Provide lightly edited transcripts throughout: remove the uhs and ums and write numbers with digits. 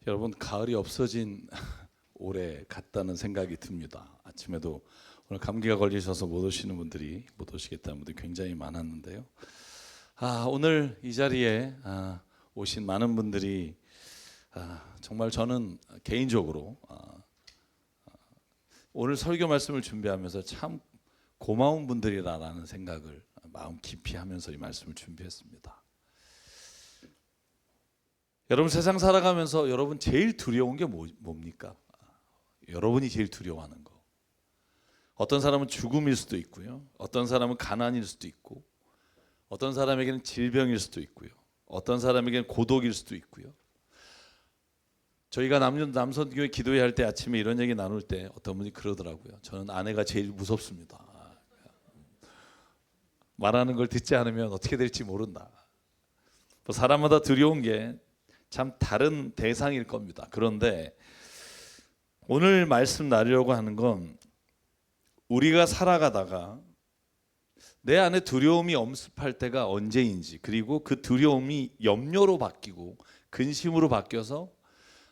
여러분, 가을이 없어진 올해 같다는 생각이 듭니다. 아침에도 오늘 감기가 걸리셔서 못 오시는 분들이, 못 오시겠다는 분들이 굉장히 많았는데요. 오늘 이 자리에 오신 많은 분들이 정말 저는 개인적으로 오늘 설교 말씀을 준비하면서 참 고마운 분들이라는 생각을 마음 깊이 하면서 이 말씀을 준비했습니다. 여러분, 세상 살아가면서 여러분 제일 두려운 게 뭡니까? 여러분이 제일 두려워하는 거. 어떤 사람은 죽음일 수도 있고요. 어떤 사람은 가난일 수도 있고, 어떤 사람에게는 질병일 수도 있고요. 어떤 사람에게는 고독일 수도 있고요. 저희가 남선교회 기도회 할 때 아침에 이런 얘기 나눌 때 어떤 분이 그러더라고요. 저는 아내가 제일 무섭습니다. 말하는 걸 듣지 않으면 어떻게 될지 모른다. 사람마다 두려운 게 참 다른 대상일 겁니다. 그런데 오늘 말씀 나누려고 하는 건 우리가 살아가다가 내 안에 두려움이 엄습할 때가 언제인지, 그리고 그 두려움이 염려로 바뀌고 근심으로 바뀌어서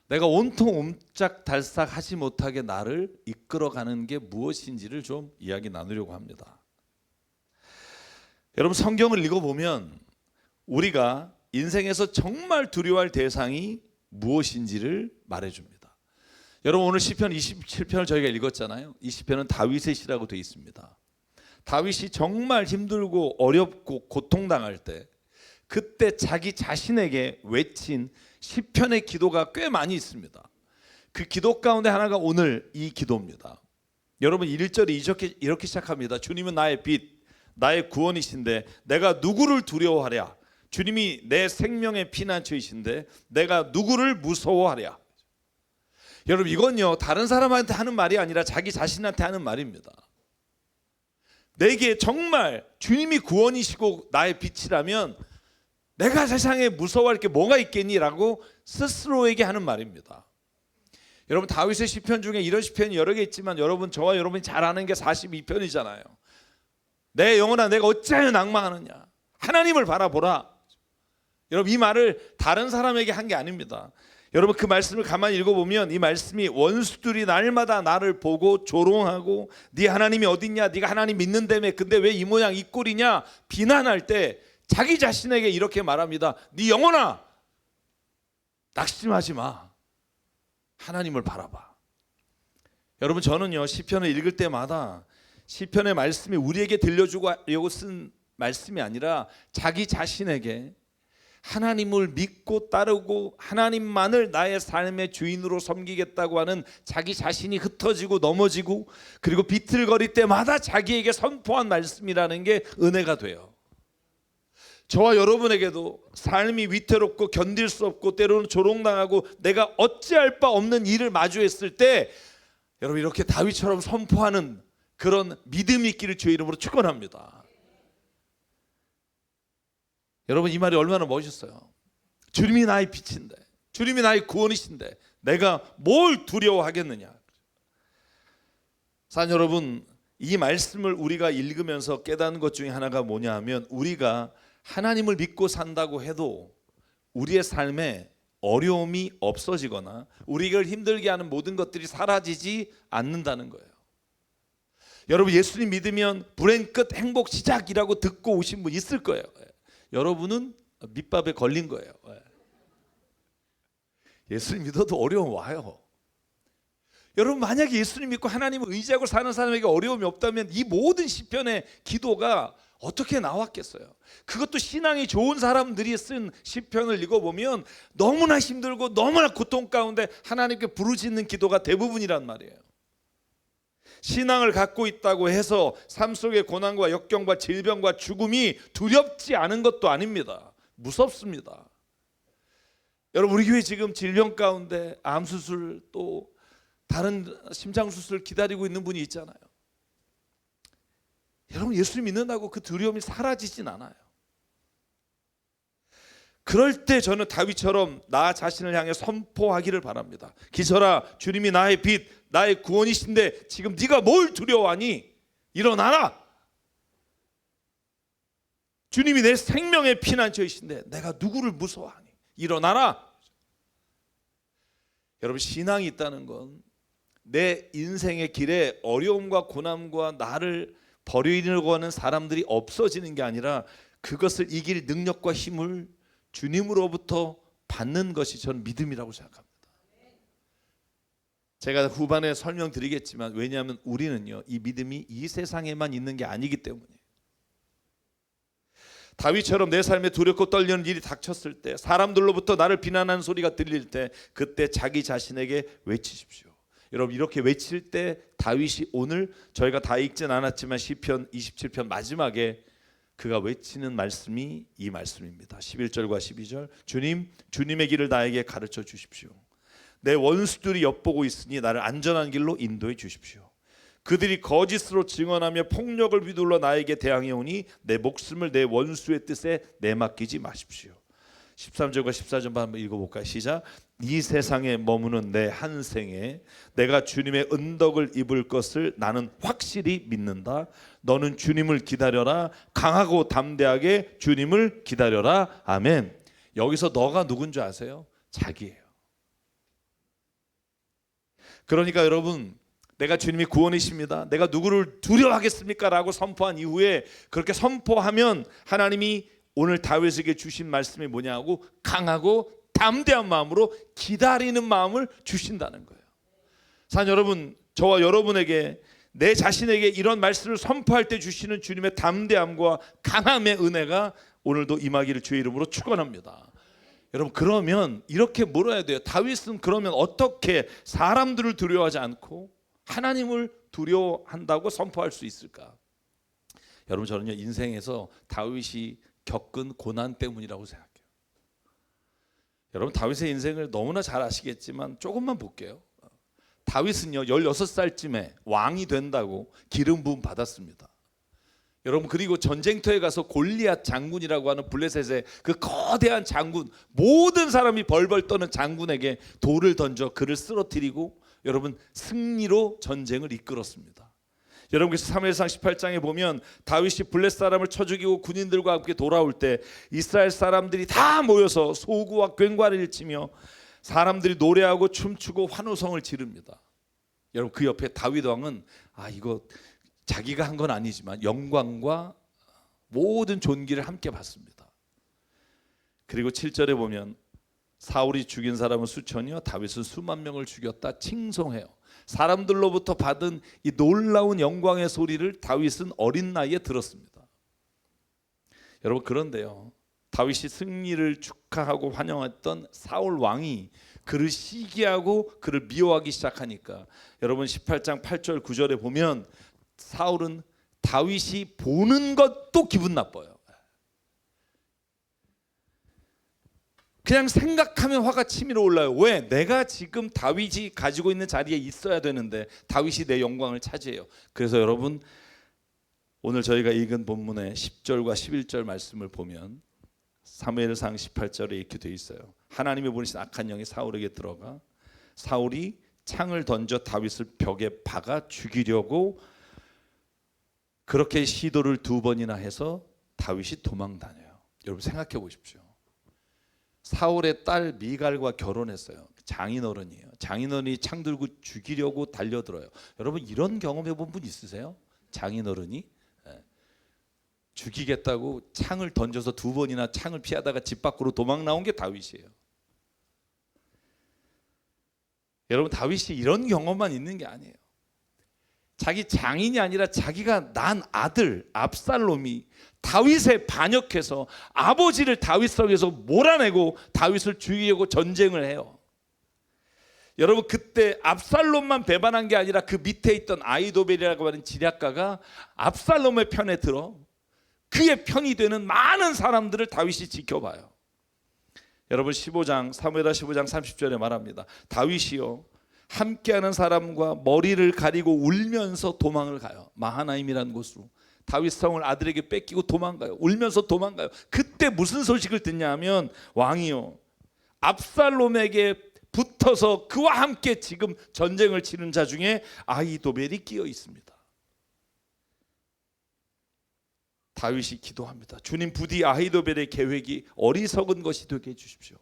내가 온통 옴짝달싹하지 못하게 나를 이끌어가는 게 무엇인지를 좀 이야기 나누려고 합니다. 여러분, 성경을 읽어보면 우리가 인생에서 정말 두려워할 대상이 무엇인지를 말해줍니다. 여러분, 오늘 시편 27편을 저희가 읽었잖아요. 이 시편은 다윗의 시라고 되어 있습니다. 다윗이 정말 힘들고 어렵고 고통당할 때 그때 자기 자신에게 외친 시편의 기도가 꽤 많이 있습니다. 그 기도 가운데 하나가 오늘 이 기도입니다. 여러분, 1절이 이렇게 시작합니다. 주님은 나의 빛, 나의 구원이신데 내가 누구를 두려워하랴. 주님이 내 생명의 피난처이신데 내가 누구를 무서워하랴. 여러분, 이건요 다른 사람한테 하는 말이 아니라 자기 자신한테 하는 말입니다. 내게 정말 주님이 구원이시고 나의 빛이라면 내가 세상에 무서워할 게 뭐가 있겠니라고 스스로에게 하는 말입니다. 여러분, 다윗의 시편 중에 이런 시편이 여러 개 있지만 여러분, 저와 여러분이 잘 아는 게 42편이잖아요. 내 영혼아, 내가 어찌하여 낭망하느냐. 하나님을 바라보라. 여러분, 이 말을 다른 사람에게 한 게 아닙니다. 여러분, 그 말씀을 가만히 읽어보면 이 말씀이 원수들이 날마다 나를 보고 조롱하고 네 하나님이 어딨냐, 네가 하나님 믿는다며 근데 왜 이 모양 이 꼴이냐 비난할 때 자기 자신에게 이렇게 말합니다. 네 영혼아, 낙심하지 마. 하나님을 바라봐. 여러분, 저는요 시편을 읽을 때마다 시편의 말씀이 우리에게 들려주려고 쓴 말씀이 아니라 자기 자신에게 하나님을 믿고 따르고 하나님만을 나의 삶의 주인으로 섬기겠다고 하는 자기 자신이 흩어지고 넘어지고 그리고 비틀거릴 때마다 자기에게 선포한 말씀이라는 게 은혜가 돼요. 저와 여러분에게도 삶이 위태롭고 견딜 수 없고 때로는 조롱당하고 내가 어찌할 바 없는 일을 마주했을 때 여러분, 이렇게 다윗처럼 선포하는 그런 믿음이 있기를 주의 이름으로 축원합니다. 여러분, 이 말이 얼마나 멋있어요. 주님이 나의 빛인데, 주님이 나의 구원이신데 내가 뭘 두려워하겠느냐. 사랑 여러분, 이 말씀을 우리가 읽으면서 깨닫는 것 중에 하나가 뭐냐 하면 우리가 하나님을 믿고 산다고 해도 우리의 삶에 어려움이 없어지거나 우리를 힘들게 하는 모든 것들이 사라지지 않는다는 거예요. 여러분, 예수님 믿으면 불행 끝 행복 시작이라고 듣고 오신 분 있을 거예요. 여러분은 밑밥에 걸린 거예요. 예수님 믿어도 어려움 와요. 여러분, 만약에 예수님 믿고 하나님을 의지하고 사는 사람에게 어려움이 없다면 이 모든 시편의 기도가 어떻게 나왔겠어요? 그것도 신앙이 좋은 사람들이 쓴 시편을 읽어보면 너무나 힘들고 너무나 고통 가운데 하나님께 부르짖는 기도가 대부분이란 말이에요. 신앙을 갖고 있다고 해서 삶 속의 고난과 역경과 질병과 죽음이 두렵지 않은 것도 아닙니다. 무섭습니다. 여러분, 우리 교회 지금 질병 가운데 암수술 또 다른 심장수술 기다리고 있는 분이 있잖아요. 여러분, 예수님 믿는다고 그 두려움이 사라지진 않아요. 그럴 때 저는 다윗처럼 나 자신을 향해 선포하기를 바랍니다. 기설아, 주님이 나의 빛, 나의 구원이신데 지금 네가 뭘 두려워하니? 일어나라. 주님이 내 생명의 피난처이신데 내가 누구를 무서워하니? 일어나라. 여러분, 신앙이 있다는 건 내 인생의 길에 어려움과 고난과 나를 버리려고 하는 사람들이 없어지는 게 아니라 그것을 이길 능력과 힘을 주님으로부터 받는 것이 저는 믿음이라고 생각합니다. 제가 후반에 설명드리겠지만, 왜냐하면 우리는요, 이 믿음이 이 세상에만 있는 게 아니기 때문이에요. 다윗처럼 내 삶에 두렵고 떨리는 일이 닥쳤을 때, 사람들로부터 나를 비난하는 소리가 들릴 때, 그때 자기 자신에게 외치십시오. 여러분, 이렇게 외칠 때 다윗이, 오늘 저희가 다 읽진 않았지만 시편 27편 마지막에 그가 외치는 말씀이 이 말씀입니다. 11절과 12절. 주님, 주님의 길을 나에게 가르쳐 주십시오. 내 원수들이 엿보고 있으니 나를 안전한 길로 인도해 주십시오. 그들이 거짓으로 증언하며 폭력을 휘둘러 나에게 대항해 오니 내 목숨을 내 원수의 뜻에 내맡기지 마십시오. 13절과 14절 한번 읽어볼까요? 시작. 이 세상에 머무는 내 한 생에 내가 주님의 은덕을 입을 것을 나는 확실히 믿는다. 너는 주님을 기다려라. 강하고 담대하게 주님을 기다려라. 아멘. 여기서 너가 누군 줄 아세요? 자기예요. 그러니까 여러분, 내가 주님이 구원이십니다, 내가 누구를 두려워하겠습니까? 라고 선포한 이후에, 그렇게 선포하면 하나님이 오늘 다윗에게 주신 말씀이 뭐냐고, 강하고 담대한 마음으로 기다리는 마음을 주신다는 거예요. 사랑 여러분, 저와 여러분에게, 내 자신에게 이런 말씀을 선포할 때 주시는 주님의 담대함과 강함의 은혜가 오늘도 임하기를 주의 이름으로 축원합니다. 여러분, 그러면 이렇게 물어야 돼요. 다윗은 그러면 어떻게 사람들을 두려워하지 않고 하나님을 두려워한다고 선포할 수 있을까? 여러분, 저는요, 인생에서 다윗이 겪은 고난 때문이라고 생각해요. 여러분, 다윗의 인생을 너무나 잘 아시겠지만 조금만 볼게요. 다윗은요, 16살쯤에 왕이 된다고 기름 부음 받았습니다. 여러분, 그리고 전쟁터에 가서 골리앗 장군이라고 하는 블레셋의 그 거대한 장군, 모든 사람이 벌벌 떠는 장군에게 돌을 던져 그를 쓰러뜨리고 여러분, 승리로 전쟁을 이끌었습니다. 여러분, 그래서 사무엘상 18장에 보면 다윗이 블레셋 사람을 쳐 죽이고 군인들과 함께 돌아올 때 이스라엘 사람들이 다 모여서 소구와 꽹과리를 치며 사람들이 노래하고 춤추고 환호성을 지릅니다. 여러분, 그 옆에 다윗 왕은 이거 자기가 한 건 아니지만 영광과 모든 존귀를 함께 받습니다. 그리고 7절에 보면 사울이 죽인 사람은 수천이요 다윗은 수만 명을 죽였다 칭송해요. 사람들로부터 받은 이 놀라운 영광의 소리를 다윗은 어린 나이에 들었습니다. 여러분, 그런데요, 다윗이 승리를 축하하고 환영했던 사울 왕이 그를 시기하고 그를 미워하기 시작하니까, 여러분 18장 8절 9절에 보면 사울은 다윗이 보는 것도 기분 나빠요. 그냥 생각하면 화가 치밀어 올라요. 왜? 내가 지금 다윗이 가지고 있는 자리에 있어야 되는데 다윗이 내 영광을 차지해요. 그래서 여러분, 오늘 저희가 읽은 본문의 10절과 11절 말씀을 보면 사무엘상 18절에 이렇게 돼 있어요. 하나님이 보내신 악한 영이 사울에게 들어가 사울이 창을 던져 다윗을 벽에 박아 죽이려고 그렇게 시도를 2번이나 해서 다윗이 도망 다녀요. 여러분, 생각해 보십시오. 사울의 딸 미갈과 결혼했어요. 장인어른이에요. 장인어른이 창 들고 죽이려고 달려들어요. 여러분, 이런 경험해 본 분 있으세요? 장인어른이 죽이겠다고 창을 던져서 2번이나 창을 피하다가 집 밖으로 도망 나온 게 다윗이에요. 여러분, 다윗이 이런 경험만 있는 게 아니에요. 자기 장인이 아니라 자기가 낳은 아들 압살롬이 다윗에 반역해서 아버지를 다윗성에서 몰아내고 다윗을 죽이려고 전쟁을 해요. 여러분, 그때 압살롬만 배반한 게 아니라 그 밑에 있던 아히도벨이라고 하는 지략가가 압살롬의 편에 들어 그의 편이 되는 많은 사람들을 다윗이 지켜봐요. 여러분, 15장 사무엘하 15장 30절에 말합니다. 다윗이요 함께하는 사람과 머리를 가리고 울면서 도망을 가요. 마하나임이라는 곳으로 다윗 성을 아들에게 뺏기고 도망가요. 울면서 도망가요. 그때 무슨 소식을 듣냐 하면 왕이요 압살롬에게 붙어서 그와 함께 지금 전쟁을 치는 자 중에 아히도벨이 끼어 있습니다. 다윗이 기도합니다. 주님, 부디 아히도벨의 계획이 어리석은 것이 되게 해주십시오.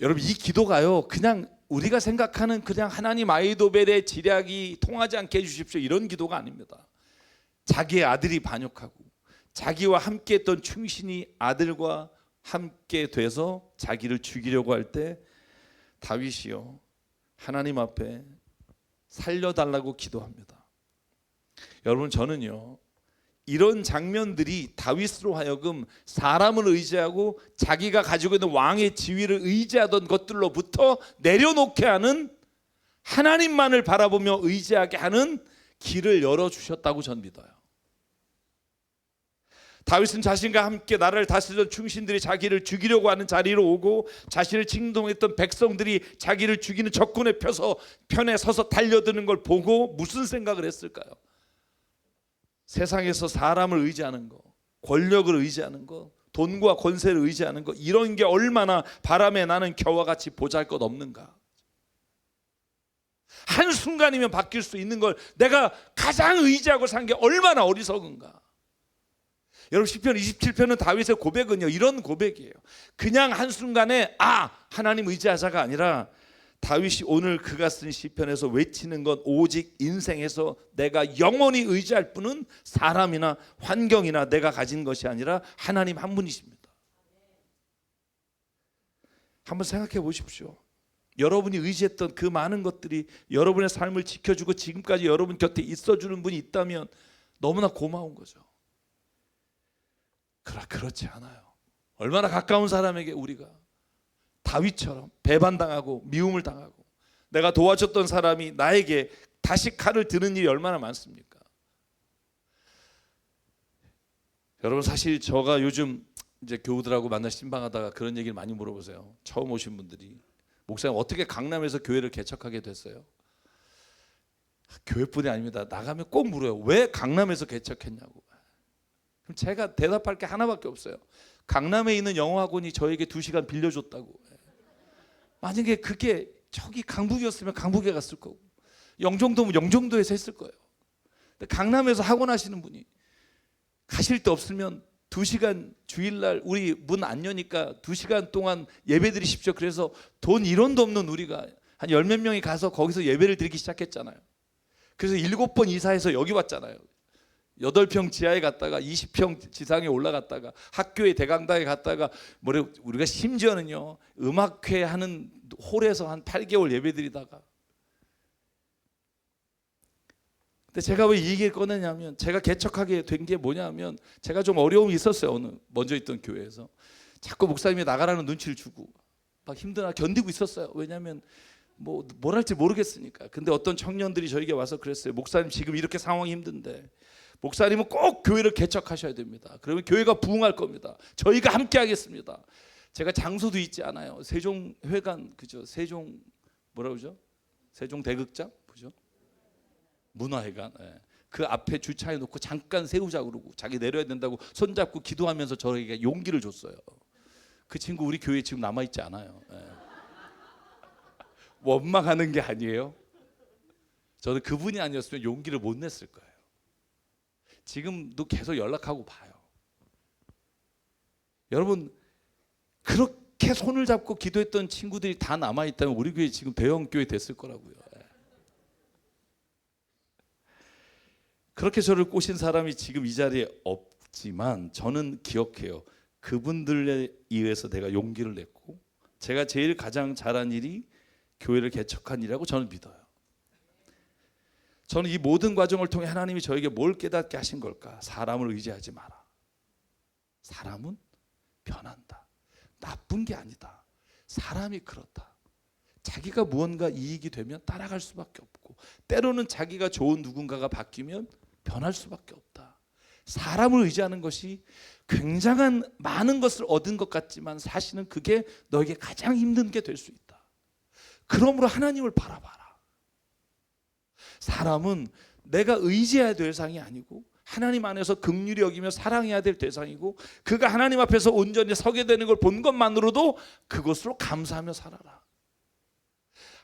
여러분, 이 기도가요 그냥 우리가 생각하는 그냥 하나님 아이도벨의 지략이 통하지 않게 해주십시오 이런 기도가 아닙니다. 자기의 아들이 반역하고 자기와 함께 했던 충신이 아들과 함께 돼서 자기를 죽이려고 할 때 다윗이요 하나님 앞에 살려달라고 기도합니다. 여러분 저는요 이런 장면들이 다윗으로 하여금 사람을 의지하고 자기가 가지고 있는 왕의 지위를 의지하던 것들로부터 내려놓게 하는 하나님만을 바라보며 의지하게 하는 길을 열어주셨다고 전 믿어요. 다윗은 자신과 함께 나라를 다스리던 충신들이 자기를 죽이려고 하는 자리로 오고 자신을 칭송했던 백성들이 자기를 죽이는 적군의 편에 서서 달려드는 걸 보고 무슨 생각을 했을까요? 세상에서 사람을 의지하는 거, 권력을 의지하는 거, 돈과 권세를 의지하는 거 이런 게 얼마나 바람에 나는 겨와 같이 보잘것없는가. 한순간이면 바뀔 수 있는 걸 내가 가장 의지하고 산 게 얼마나 어리석은가. 여러분 시편 27편은 다윗의 고백은요 이런 고백이에요. 그냥 한순간에 하나님 의지하자가 아니라 다윗이 오늘 그가 쓴 시편에서 외치는 건 오직 인생에서 내가 영원히 의지할 분은 사람이나 환경이나 내가 가진 것이 아니라 하나님 한 분이십니다. 한번 생각해 보십시오. 여러분이 의지했던 그 많은 것들이 여러분의 삶을 지켜주고 지금까지 여러분 곁에 있어주는 분이 있다면 너무나 고마운 거죠. 그렇지 않아요. 얼마나 가까운 사람에게 우리가 다윗처럼 배반당하고 미움을 당하고 내가 도와줬던 사람이 나에게 다시 칼을 드는 일이 얼마나 많습니까? 여러분 사실 저가 요즘 이제 교우들하고 만나 신방하다가 그런 얘기를 많이 물어보세요. 처음 오신 분들이 목사님 어떻게 강남에서 교회를 개척하게 됐어요? 교회뿐이 아닙니다. 나가면 꼭 물어요. 왜 강남에서 개척했냐고. 그럼 제가 대답할 게 하나밖에 없어요. 강남에 있는 영어학원이 저에게 2시간 빌려줬다고. 만약에 그게 저기 강북이었으면 강북에 갔을 거고 영종도면 영종도에서 했을 거예요. 근데 강남에서 학원 하시는 분이 가실 데 없으면 2시간 주일날 우리 문 안 여니까 2시간 동안 예배 드리십시오. 그래서 돈 1원도 없는 우리가 한 10몇 명이 가서 거기서 예배를 드리기 시작했잖아요. 그래서 7번 이사해서 여기 왔잖아요. 8평 지하에 갔다가 20평 지상에 올라갔다가 학교에 대강당에 갔다가 우리가 심지어는요 음악회 하는 홀에서 한 8개월 예배드리다가. 근데 제가 왜 이 얘기를 꺼내냐면 제가 개척하게 된 게 뭐냐면 제가 좀 어려움이 있었어요. 어느 먼저 있던 교회에서 자꾸 목사님이 나가라는 눈치를 주고 막 힘들어 견디고 있었어요. 왜냐하면 뭘 할지 모르겠으니까. 근데 어떤 청년들이 저에게 와서 그랬어요. 목사님 지금 이렇게 상황이 힘든데 목사님은 꼭 교회를 개척하셔야 됩니다. 그러면 교회가 부흥할 겁니다. 저희가 함께 하겠습니다. 제가 장소도 있지 않아요. 세종회관 그죠? 세종 뭐라고 그러죠? 세종대극장 그죠? 문화회관. 네. 그 앞에 주차해 놓고 잠깐 세우자고 그러고 자기 내려야 된다고 손잡고 기도하면서 저에게 용기를 줬어요. 그 친구 우리 교회에 지금 남아 있지 않아요. 네. 원망하는 게 아니에요. 저는 그분이 아니었으면 용기를 못 냈을 거예요. 지금도 계속 연락하고 봐요. 여러분 그렇게 손을 잡고 기도했던 친구들이 다 남아있다면 우리 교회 지금 대형 교회 됐을 거라고요. 그렇게 저를 꼬신 사람이 지금 이 자리에 없지만 저는 기억해요. 그분들에 의해서 내가 용기를 냈고 제가 제일 가장 잘한 일이 교회를 개척한 일이라고 저는 믿어요. 저는 이 모든 과정을 통해 하나님이 저에게 뭘 깨닫게 하신 걸까? 사람을 의지하지 마라. 사람은 변한다. 나쁜 게 아니다. 사람이 그렇다. 자기가 무언가 이익이 되면 따라갈 수밖에 없고 때로는 자기가 좋은 누군가가 바뀌면 변할 수밖에 없다. 사람을 의지하는 것이 굉장한 많은 것을 얻은 것 같지만 사실은 그게 너에게 가장 힘든 게 될 수 있다. 그러므로 하나님을 바라봐라. 사람은 내가 의지해야 될 대상이 아니고 하나님 안에서 긍휼히 여기며 사랑해야 될 대상이고 그가 하나님 앞에서 온전히 서게 되는 걸 본 것만으로도 그것으로 감사하며 살아라.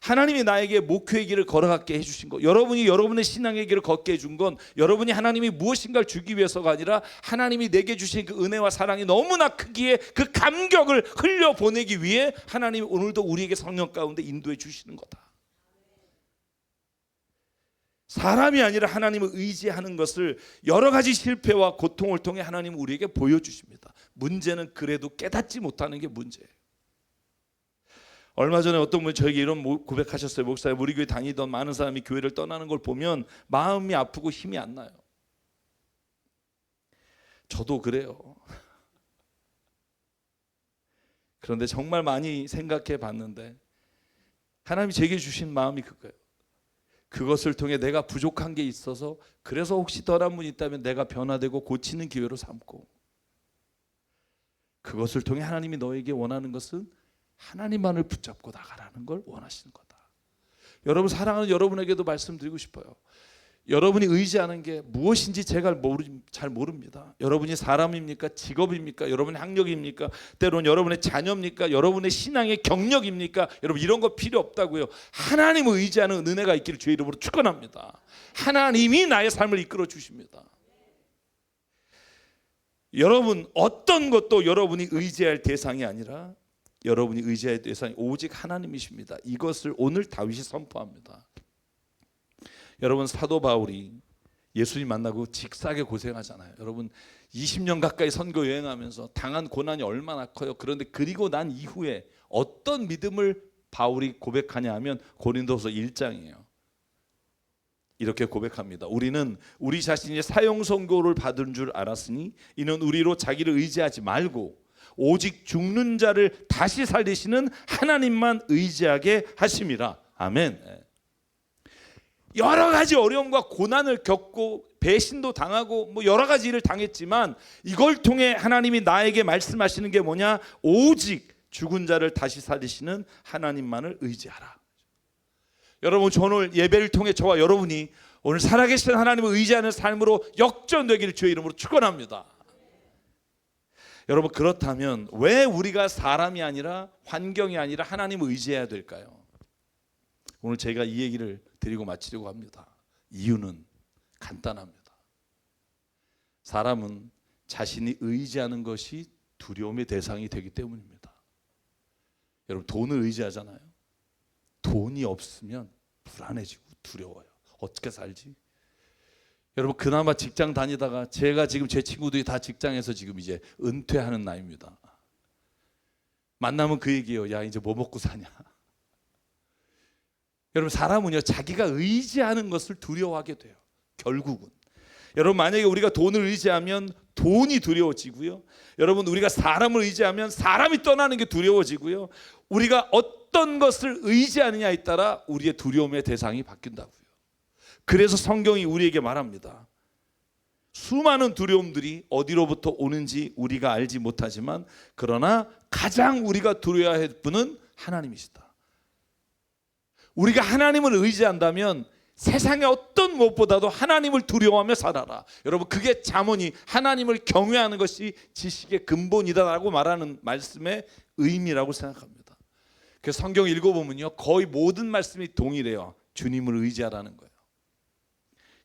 하나님이 나에게 목회의 길을 걸어가게 해주신 것, 여러분이 여러분의 신앙의 길을 걷게 해준 건 여러분이 하나님이 무엇인가를 주기 위해서가 아니라 하나님이 내게 주신 그 은혜와 사랑이 너무나 크기에 그 감격을 흘려보내기 위해 하나님이 오늘도 우리에게 성령 가운데 인도해 주시는 거다. 사람이 아니라 하나님을 의지하는 것을 여러 가지 실패와 고통을 통해 하나님은 우리에게 보여주십니다. 문제는 그래도 깨닫지 못하는 게 문제예요. 얼마 전에 어떤 분이 저에게 이런 고백하셨어요. 목사님, 우리 교회 다니던 많은 사람이 교회를 떠나는 걸 보면 마음이 아프고 힘이 안 나요. 저도 그래요. 그런데 정말 많이 생각해 봤는데 하나님이 제게 주신 마음이 그거예요. 그것을 통해 내가 부족한 게 있어서 그래서 혹시 떠난 분이 있다면 내가 변화되고 고치는 기회로 삼고, 그것을 통해 하나님이 너에게 원하는 것은 하나님만을 붙잡고 나가라는 걸 원하시는 거다. 여러분, 사랑하는 여러분에게도 말씀드리고 싶어요. 여러분이 의지하는 게 무엇인지 제가 잘 모릅니다. 여러분이 사람입니까? 직업입니까? 여러분의 학력입니까? 때로는 여러분의 자녀입니까? 여러분의 신앙의 경력입니까? 여러분, 이런 거 필요 없다고요. 하나님을 의지하는 은혜가 있기를 주의 이름으로 축원합니다. 하나님이 나의 삶을 이끌어 주십니다. 여러분, 어떤 것도 여러분이 의지할 대상이 아니라 여러분이 의지할 대상이 오직 하나님이십니다. 이것을 오늘 다윗이 선포합니다. 여러분, 사도 바울이 예수님 만나고 직사하게 고생하잖아요. 여러분, 20년 가까이 선교 여행하면서 당한 고난이 얼마나 커요. 그런데 그리고 난 이후에 어떤 믿음을 바울이 고백하냐 하면 고린도서 1장이에요. 이렇게 고백합니다. 우리는 우리 자신이 사형 선고를 받은 줄 알았으니 이는 우리로 자기를 의지하지 말고 오직 죽는 자를 다시 살리시는 하나님만 의지하게 하심이라. 아멘. 여러 가지 어려움과 고난을 겪고 배신도 당하고 뭐 여러 가지 일을 당했지만 이걸 통해 하나님이 나에게 말씀하시는 게 뭐냐? 오직 죽은 자를 다시 살리시는 하나님만을 의지하라. 여러분, 오늘 예배를 통해 저와 여러분이 오늘 살아계신 하나님을 의지하는 삶으로 역전되기를 주의 이름으로 축원합니다. 여러분, 그렇다면 왜 우리가 사람이 아니라 환경이 아니라 하나님을 의지해야 될까요? 오늘 제가 이 얘기를 드리고 마치려고 합니다. 이유는 간단합니다. 사람은 자신이 의지하는 것이 두려움의 대상이 되기 때문입니다. 여러분, 돈을 의지하잖아요. 돈이 없으면 불안해지고 두려워요. 어떻게 살지? 여러분, 그나마 직장 다니다가 제가 지금 제 친구들이 다 직장에서 지금 이제 은퇴하는 나이입니다. 만나면 그 얘기예요. 야, 이제 뭐 먹고 사냐? 여러분, 사람은요 자기가 의지하는 것을 두려워하게 돼요. 결국은 여러분, 만약에 우리가 돈을 의지하면 돈이 두려워지고요. 여러분, 우리가 사람을 의지하면 사람이 떠나는 게 두려워지고요. 우리가 어떤 것을 의지하느냐에 따라 우리의 두려움의 대상이 바뀐다고요. 그래서 성경이 우리에게 말합니다. 수많은 두려움들이 어디로부터 오는지 우리가 알지 못하지만 그러나 가장 우리가 두려워해야 할 분은 하나님이시다. 우리가 하나님을 의지한다면 세상의 어떤 무엇보다도 하나님을 두려워하며 살아라. 여러분, 그게 잠언이 하나님을 경외하는 것이 지식의 근본이다라고 말하는 말씀의 의미라고 생각합니다. 그래서 성경 읽어보면요 거의 모든 말씀이 동일해요. 주님을 의지하라는 거예요.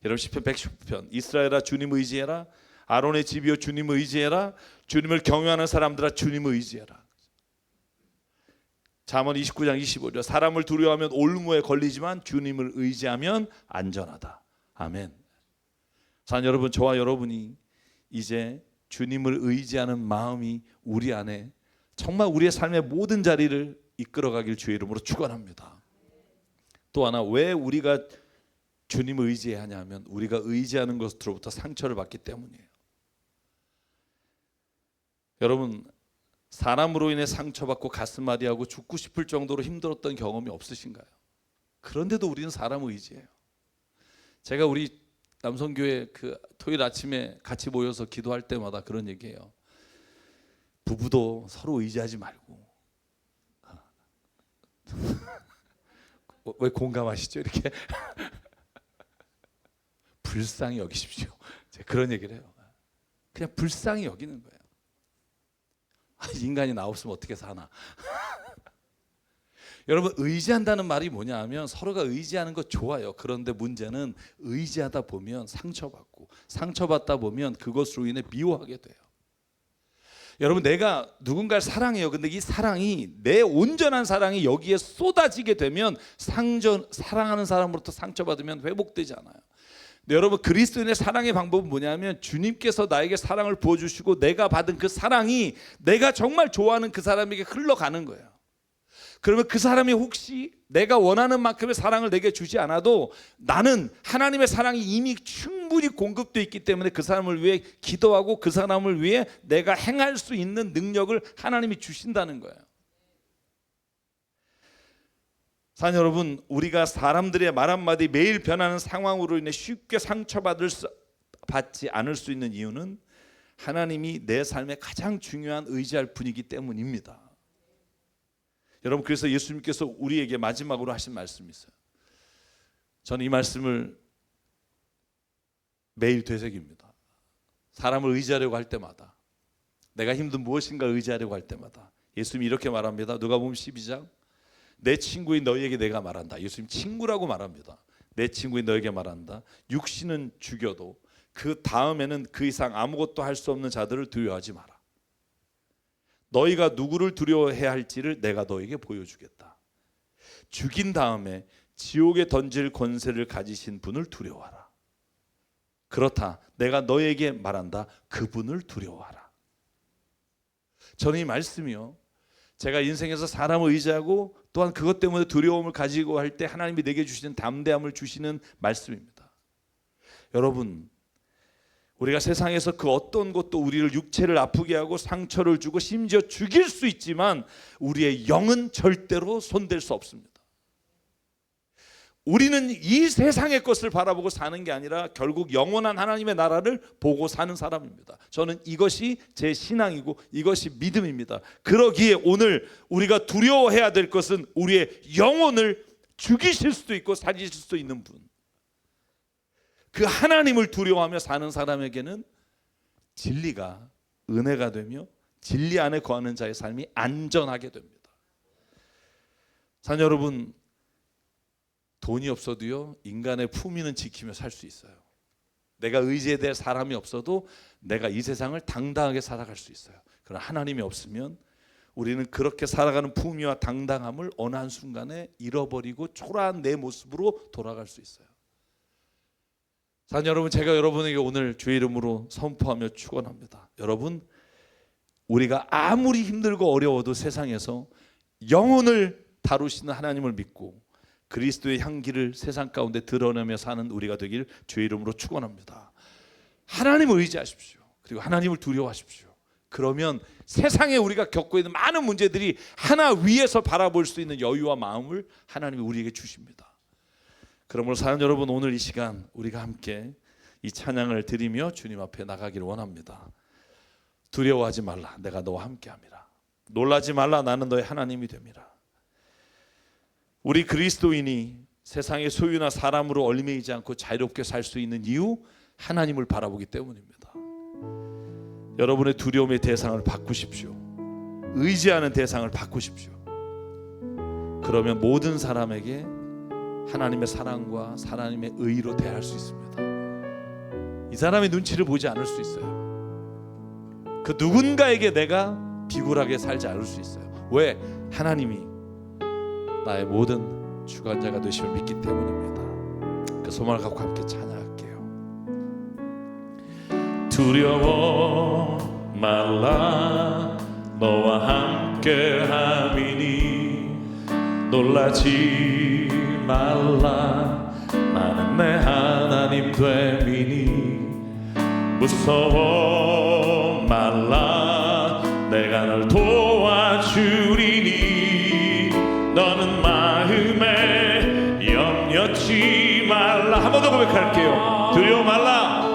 여러분, 시편 119편 이스라엘아 주님을 의지해라. 아론의 집이여 주님을 의지해라. 주님을 경외하는 사람들아 주님을 의지해라. 잠언 29장 25절 사람을 두려워하면 올무에 걸리지만 주님을 의지하면 안전하다. 아멘. 자, 여러분, 저와 여러분이 이제 주님을 의지하는 마음이 우리 안에 정말 우리의 삶의 모든 자리를 이끌어가길 주의 이름으로 축원합니다. 또 하나, 왜 우리가 주님을 의지해야 하냐면 우리가 의지하는 것으로부터 상처를 받기 때문이에요. 여러분, 사람으로 인해 상처받고 가슴앓이하고 죽고 싶을 정도로 힘들었던 경험이 없으신가요? 그런데도 우리는 사람을 의지해요. 제가 우리 남성교회 그 토요일 아침에 같이 모여서 기도할 때마다 그런 얘기해요. 부부도 서로 의지하지 말고 왜 공감하시죠? 이렇게 불쌍히 여기십시오. 제가 그런 얘기를 해요. 그냥 불쌍히 여기는 거예요. 인간이 나 없으면 어떻게 사나? 여러분, 의지한다는 말이 뭐냐 하면 서로가 의지하는 거 좋아요. 그런데 문제는 의지하다 보면 상처받고, 상처받다 보면 그것으로 인해 미워하게 돼요. 여러분, 내가 누군가를 사랑해요. 근데 이 사랑이, 내 온전한 사랑이 여기에 쏟아지게 되면 사랑하는 사람으로부터 상처받으면 회복되지 않아요. 근데 여러분, 그리스도인의 사랑의 방법은 뭐냐면 주님께서 나에게 사랑을 부어주시고 내가 받은 그 사랑이 내가 정말 좋아하는 그 사람에게 흘러가는 거예요. 그러면 그 사람이 혹시 내가 원하는 만큼의 사랑을 내게 주지 않아도 나는 하나님의 사랑이 이미 충분히 공급되어 있기 때문에 그 사람을 위해 기도하고 그 사람을 위해 내가 행할 수 있는 능력을 하나님이 주신다는 거예요. 사랑하는 여러분, 우리가 사람들의 말 한마디, 매일 변하는 상황으로 인해 쉽게 받지 않을 수 있는 이유는 하나님이 내 삶의 가장 중요한 의지할 분이기 때문입니다. 여러분, 그래서 예수님께서 우리에게 마지막으로 하신 말씀이 있어요. 저는 이 말씀을 매일 되새깁니다. 사람을 의지하려고 할 때마다, 내가 힘든 무엇인가 의지하려고 할 때마다 예수님이 이렇게 말합니다. 누가복음 12장, 내 친구인 너희에게 내가 말한다. 예수님 친구라고 말합니다. 내 친구인 너에게 말한다. 육신은 죽여도 그 다음에는 그 이상 아무것도 할 수 없는 자들을 두려워하지 마라. 너희가 누구를 두려워해야 할지를 내가 너에게 보여주겠다. 죽인 다음에 지옥에 던질 권세를 가지신 분을 두려워하라. 그렇다, 내가 너에게 말한다. 그분을 두려워하라. 저는 이 말씀이요, 제가 인생에서 사람을 의지하고 또한 그것 때문에 두려움을 가지고 할 때 하나님이 내게 주시는 담대함을 주시는 말씀입니다. 여러분, 우리가 세상에서 그 어떤 것도 우리를, 육체를 아프게 하고 상처를 주고 심지어 죽일 수 있지만 우리의 영은 절대로 손댈 수 없습니다. 우리는 이 세상의 것을 바라보고 사는 게 아니라 결국 영원한 하나님의 나라를 보고 사는 사람입니다. 저는 이것이 제 신앙이고 이것이 믿음입니다. 그러기에 오늘 우리가 두려워해야 될 것은 우리의 영혼을 죽이실 수도 있고 살리실 수도 있는 분, 그 하나님을 두려워하며 사는 사람에게는 진리가 은혜가 되며 진리 안에 거하는 자의 삶이 안전하게 됩니다. 사랑하는 여러분, 돈이 없어도요, 인간의 품위는 지키며 살 수 있어요. 내가 의지해야 될 사람이 없어도 내가 이 세상을 당당하게 살아갈 수 있어요. 그러나 하나님이 없으면 우리는 그렇게 살아가는 품위와 당당함을 어느 한순간에 잃어버리고 초라한 내 모습으로 돌아갈 수 있어요. 사랑하는 여러분, 제가 여러분에게 오늘 주의 이름으로 선포하며 축원합니다. 여러분, 우리가 아무리 힘들고 어려워도 세상에서 영혼을 다루시는 하나님을 믿고 그리스도의 향기를 세상 가운데 드러내며 사는 우리가 되길 주의 이름으로 축원합니다. 하나님을 의지하십시오. 그리고 하나님을 두려워하십시오. 그러면 세상에 우리가 겪고 있는 많은 문제들이 하나 위에서 바라볼 수 있는 여유와 마음을 하나님이 우리에게 주십니다. 그러므로 사랑하는 여러분, 오늘 이 시간 우리가 함께 이 찬양을 드리며 주님 앞에 나가기를 원합니다. 두려워하지 말라, 내가 너와 함께함이라. 놀라지 말라, 나는 너의 하나님이 됨이라. 우리 그리스도인이 세상의 소유나 사람으로 얽매이지 않고 자유롭게 살 수 있는 이유, 하나님을 바라보기 때문입니다. 여러분의 두려움의 대상을 바꾸십시오. 의지하는 대상을 바꾸십시오. 그러면 모든 사람에게 하나님의 사랑과 하나님의 의로 대할 수 있습니다. 이 사람의 눈치를 보지 않을 수 있어요. 그 누군가에게 내가 비굴하게 살지 않을 수 있어요. 왜? 하나님이 나의 모든 주관자가 되심을 믿기 때문입니다. 그 소망을 갖고 함께 찬양할게요. 두려워 말라, 너와 함께 함이니 놀라지 말라, 나는 내 하나님 됨이니 무서워 말라, 내가 널 도와주리니 너는 마음에 염려치 말라. 한 번 더 고백할게요. 두려워 말라,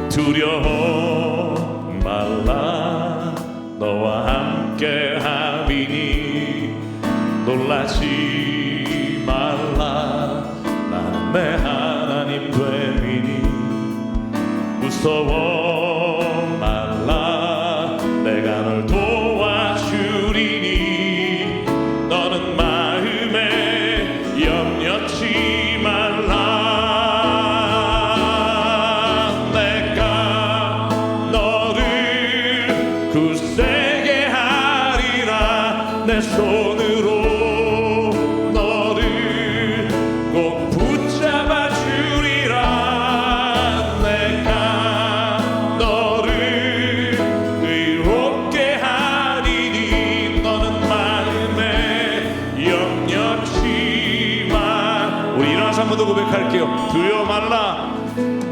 두려워 말라, 너와 함께 함이니 놀라지 말라, 나는 내 하나님 됨이니 무서워 말라, 내가 널 도와주리니 너는 마음에 염려치 말라. 내가 너를 굳세게 하리라. 내 손으로 너를 꼭 붙잡아 주리라. 내가 너를 의롭게 하리니 너는 마음에 염려치 마. 우리 일어나서 한 번 더 고백할게요. 두려워 말라.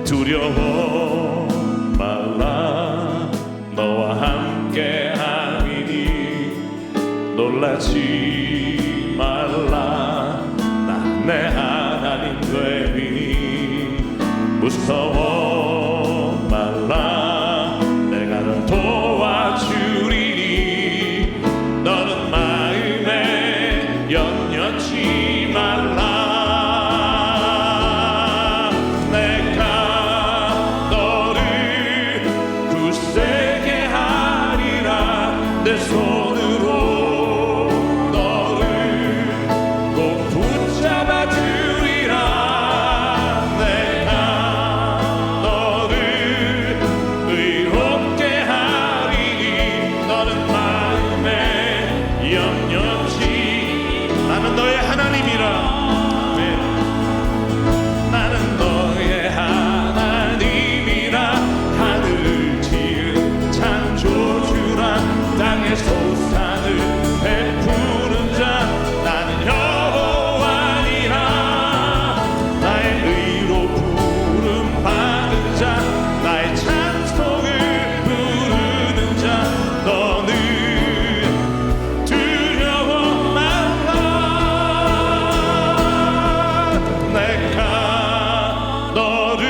두려워 말라. 너와 함께 함이니 놀라지 말라. 나 내 하나님 됨이니 무서워 말라. 내가 널 도와주리니 너는 마음에 염려치 말라. 내가 너를 굳세게 하리라. 내 손으로 너를 꼭 붙잡아 주리라. 내가 너를 의롭게 하리니 너는 마음에 염려치. 나는 너의 하나님이라. 나는 너의 하나님이라. 하늘을 지은 창조주라. 땅의 소산을 베푸는 자. 나는 여호와니라. 나의 의로 부름 받은 자. 나의 찬송을 부르는 자. 너는 두려워 말라. 내가 너를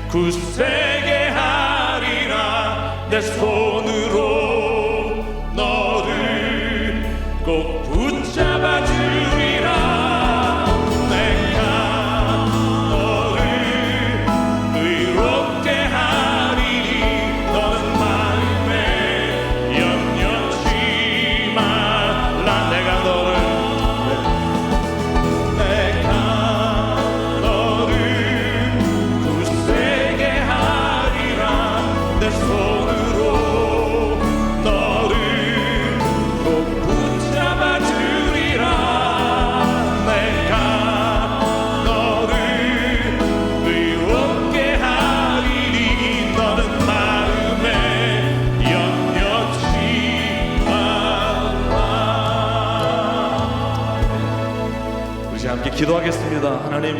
굳세게 하리라. 내 손으로 너를 꼭 붙잡아 주리라. 내가 너를 의롭게 하리니 너는 마음에 염려치 말라. 내가 너를 굳세게 하리라. 내 손으로 너를 꼭 붙잡아 주리라. 내가 너를 의롭게 하리니 너는 마음에 염려치 말라. 우리 함께 기도하겠습니다. 하나님,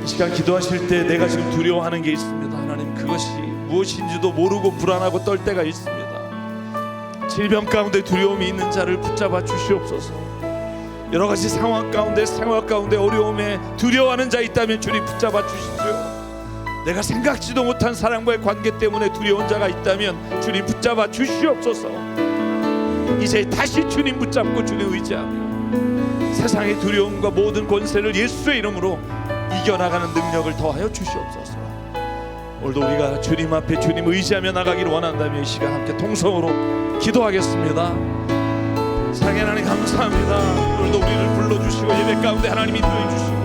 이 시간 기도하실 때 내가 지금 두려워하는 게 있습니다. 하나님, 그것이 무엇인지도 모르고 불안하고 떨 때가 있습니다. 질병 가운데 두려움이 있는 자를 붙잡아 주시옵소서. 여러 가지 상황 가운데 어려움에 두려워하는 자 있다면 주님 붙잡아 주십시오. 내가 생각지도 못한 사람과의 관계 때문에 두려운 자가 있다면 주님 붙잡아 주시옵소서. 이제 다시 주님 붙잡고 주님 의지하며 세상의 두려움과 모든 권세를 예수의 이름으로 이겨나가는 능력을 더하여 주시옵소서. 오늘도 우리가 주님 앞에 주님 의지하며 나가기를 원한다면 이 시간 함께 통성으로 기도하겠습니다. 사랑의 하나님 감사합니다. 오늘도 우리를 불러주시고 예배 가운데 하나님 인도해 주시고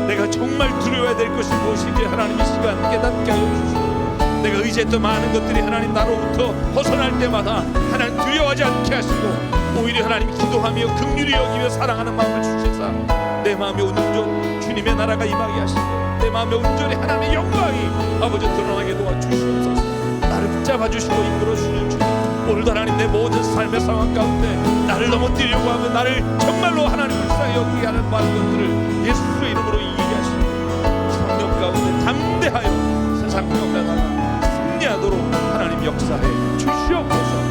내가 정말 두려워야 될 것이 무엇인지 하나님 이 시간 깨닫게 하여 주시고 내가 의지했던 많은 것들이 하나님 나로부터 벗어날 때마다 하나님 두려워하지 않게 하시고 오히려 하나님 기도하며 긍휼히 여기며 사랑하는 마음을 주셔서 내 마음에 온전히 주님의 나라가 임하게 하시고 내 마음에 온전히 하나님의 영광이 아버지 드러나게 도와주시옵소서. 나를 붙잡아 주시고 이끌어 주시는 주님, 오늘도 하나님 내 모든 삶의 상황 가운데 나를 넘어뜨리려고 하면 나를 정말로 하나님 불쌍히 여기게 하는 많은 것들을 예수의 이름으로 이기게 하시고 성령 가운데 담대하여 세상 가운데 나가 승리하도록 하나님 역사해 주시옵소서.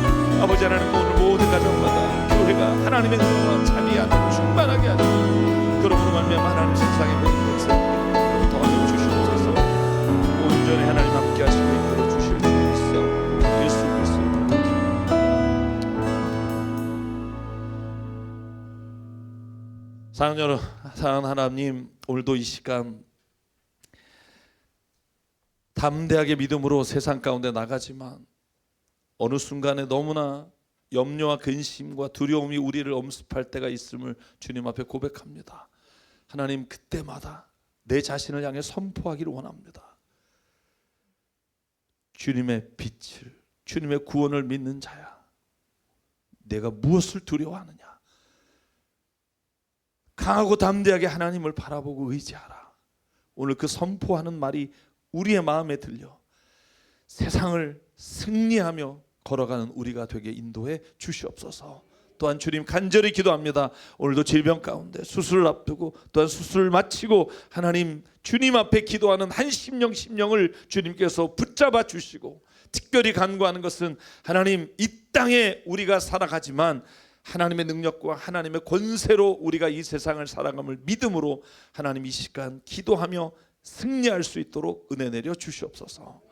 아버지 하나님, 오늘 모든 가정마다 교회가 하나님의 은혜와 자비하고 충만하게 하시고 그러므로 말미암아 하나님 세상의 모든 것을 더하여 주시옵소서. 온전히 하나님 함께 하시고 이끌어 주실 주 있어 예수 그리스도. 사랑하는 하나님, 오늘도 이 시간 담대하게 믿음으로 세상 가운데 나가지만 어느 순간에 너무나 염려와 근심과 두려움이 우리를 엄습할 때가 있음을 주님 앞에 고백합니다. 하나님, 그때마다 내 자신을 향해 선포하기를 원합니다. 주님의 빛을, 주님의 구원을 믿는 자야, 내가 무엇을 두려워하느냐? 강하고 담대하게 하나님을 바라보고 의지하라. 오늘 그 선포하는 말이 우리의 마음에 들려 세상을 승리하며 걸어가는 우리가 되게 인도해 주시옵소서. 또한 주님 간절히 기도합니다. 오늘도 질병 가운데 수술을 앞두고 또한 수술을 마치고 하나님 주님 앞에 기도하는 한 심령을 주님께서 붙잡아 주시고, 특별히 간구하는 것은 하나님, 이 땅에 우리가 살아가지만 하나님의 능력과 하나님의 권세로 우리가 이 세상을 살아감을 믿음으로 하나님 이 시간 기도하며 승리할 수 있도록 은혜 내려 주시옵소서.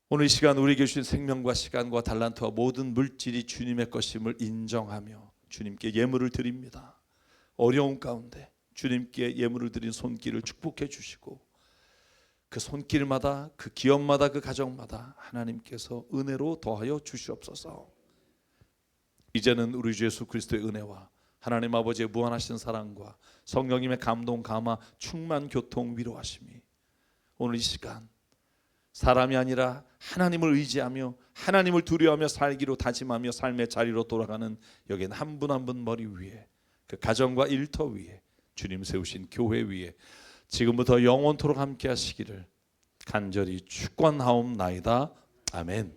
오늘 이 시간 우리에게 주신 생명과 시간과 달란트와 모든 물질이 주님의 것임을 인정하며 주님께 예물을 드립니다. 어려운 가운데 주님께 예물을 드린 손길을 축복해 주시고, 그 손길마다, 그 기업마다, 그 가정마다 하나님께서 은혜로 더하여 주시옵소서. 이제는 우리 주 예수 그리스도의 은혜와 하나님 아버지의 무한하신 사랑과 성령님의 감동, 감화, 충만, 교통, 위로하심이 오늘 이 시간 사람이 아니라 하나님을 의지하며 하나님을 두려워하며 살기로 다짐하며 삶의 자리로 돌아가는 여기는 한 분 한 분 머리 위에, 그 가정과 일터 위에, 주님 세우신 교회 위에 지금부터 영원토록 함께 하시기를 간절히 축원하옵나이다. 아멘.